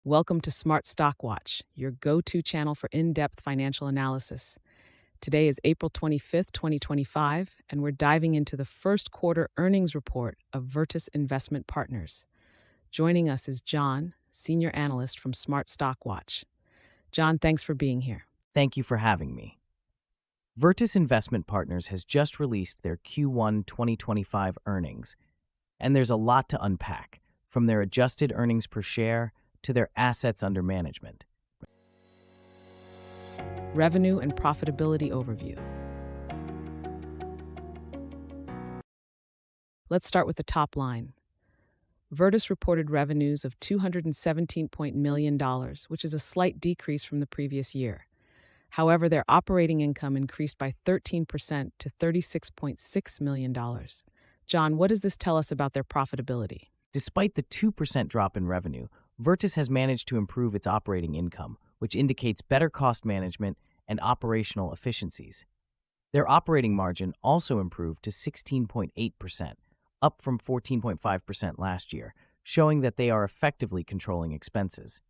Welcome to Smart Stock Watch, your go-to channel for in-depth financial analysis. Today is April 25th, 2025, and we're diving into the first quarter earnings report of VRTS Investment Partners. Joining us is John, senior analyst from Smart Stock Watch. John, thanks for being here. Thank you for having me. VRTS Investment Partners has just released their Q1 2025 earnings, and there's a lot to unpack, from their adjusted earnings per share to their assets under management. Revenue and profitability overview. Let's start with the top line. VRTS reported revenues of $217 million, which is a slight decrease from the previous year. However, their operating income increased by 13% to $36.6 million. John, what does this tell us about their profitability? Despite the 2% drop in revenue, VRTS has managed to improve its operating income, which indicates better cost management and operational efficiencies. Their operating margin also improved to 16.8%, up from 14.5% last year, showing that they are effectively controlling expenses.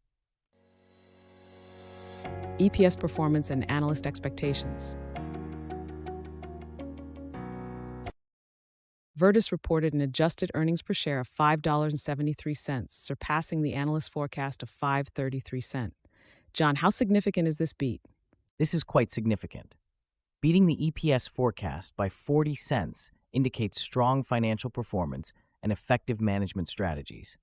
EPS performance and analyst expectations. VRTS reported an adjusted earnings per share of $5.73, surpassing the analyst forecast of $5.33. John, how significant is this beat? This is quite significant. Beating the EPS forecast by 40 cents indicates strong financial performance and effective management strategies.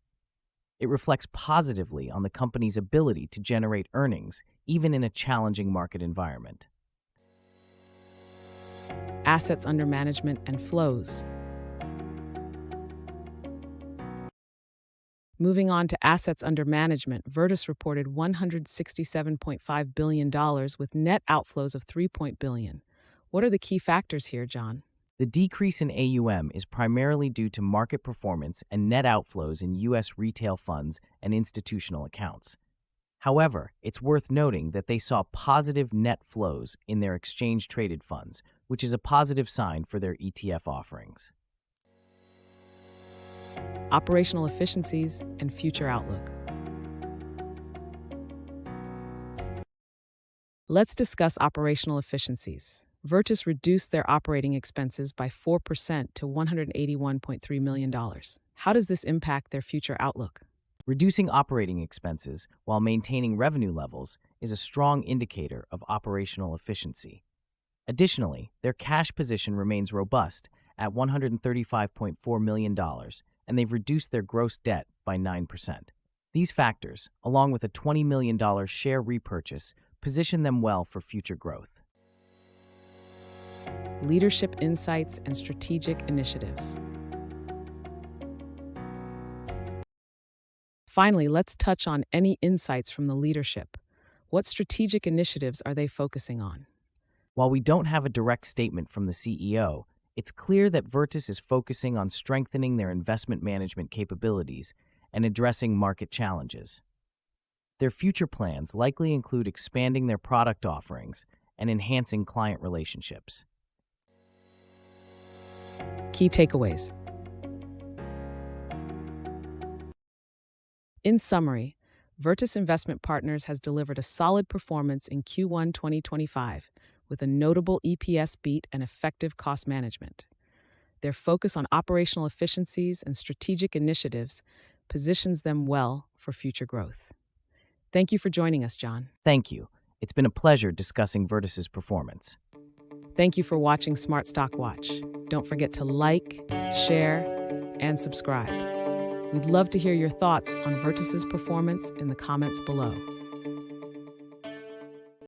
It reflects positively on the company's ability to generate earnings, even in a challenging market environment. Assets under management and flows. Moving on to assets under management, VRTS reported $167.5 billion with net outflows of $3 billion. What are the key factors here, John? The decrease in AUM is primarily due to market performance and net outflows in U.S. retail funds and institutional accounts. However, it's worth noting that they saw positive net flows in their exchange-traded funds, which is a positive sign for their ETF offerings. Operational efficiencies and future outlook. Let's discuss operational efficiencies. VRTS reduced their operating expenses by 4% to $181.3 million. How does this impact their future outlook? Reducing operating expenses while maintaining revenue levels is a strong indicator of operational efficiency. Additionally, their cash position remains robust at $135.4 million, and they've reduced their gross debt by 9%. These factors, along with a $20 million share repurchase, position them well for future growth. Leadership insights and strategic initiatives. Finally, let's touch on any insights from the leadership. What strategic initiatives are they focusing on? While we don't have a direct statement from the CEO, it's clear that VRTS is focusing on strengthening their investment management capabilities and addressing market challenges. Their future plans likely include expanding their product offerings and enhancing client relationships. Key takeaways. In summary, VRTS Investment Partners has delivered a solid performance in Q1 2025 with a notable EPS beat and effective cost management. Their focus on operational efficiencies and strategic initiatives positions them well for future growth. Thank you for joining us, John. Thank you. It's been a pleasure discussing VRTS's performance. Thank you for watching Smart Stock Watch. Don't forget to like, share, and subscribe. We'd love to hear your thoughts on VRTS's performance in the comments below.